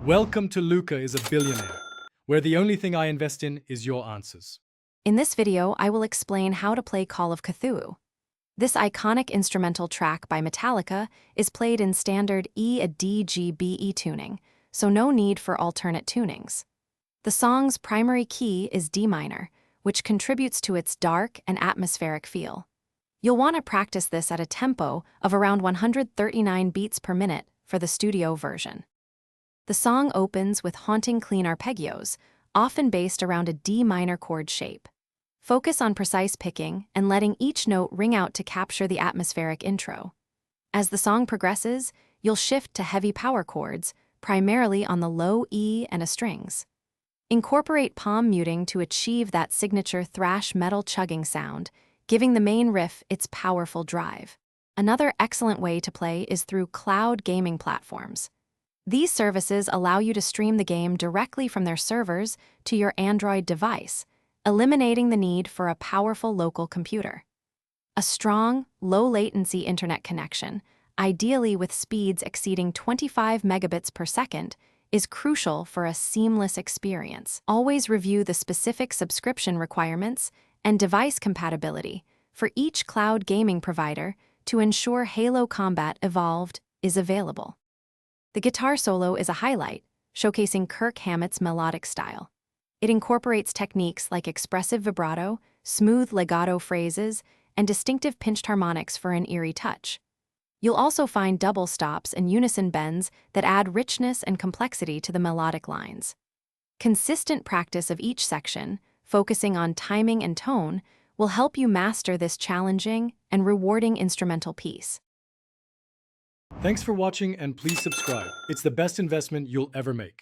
Welcome to Luca is a Billionaire, where the only thing I invest in is your answers. In this video, I will explain how to play Call of Cthulhu. This iconic instrumental track by Metallica is played in standard E-A-D-G-B-E tuning, so no need for alternate tunings. The song's primary key is D minor, which contributes to its dark and atmospheric feel. You'll want to practice this at a tempo of around 139 beats per minute for the studio version. The song opens with haunting clean arpeggios, often based around a D minor chord shape. Focus on precise picking and letting each note ring out to capture the atmospheric intro. As the song progresses, you'll shift to heavy power chords, primarily on the low E and A strings. Incorporate palm muting to achieve that signature thrash metal chugging sound, giving the main riff its powerful drive. Another excellent way to play is through cloud gaming platforms. These services allow you to stream the game directly from their servers to your Android device, eliminating the need for a powerful local computer. A strong, low-latency internet connection, ideally with speeds exceeding 25 megabits per second, is crucial for a seamless experience. Always review the specific subscription requirements and device compatibility for each cloud gaming provider to ensure Halo Combat Evolved is available. The guitar solo is a highlight, showcasing Kirk Hammett's melodic style. It incorporates techniques like expressive vibrato, smooth legato phrases, and distinctive pinched harmonics for an eerie touch. You'll also find double stops and unison bends that add richness and complexity to the melodic lines. Consistent practice of each section, focusing on timing and tone, will help you master this challenging and rewarding instrumental piece. Thanks for watching and please subscribe. It's the best investment you'll ever make.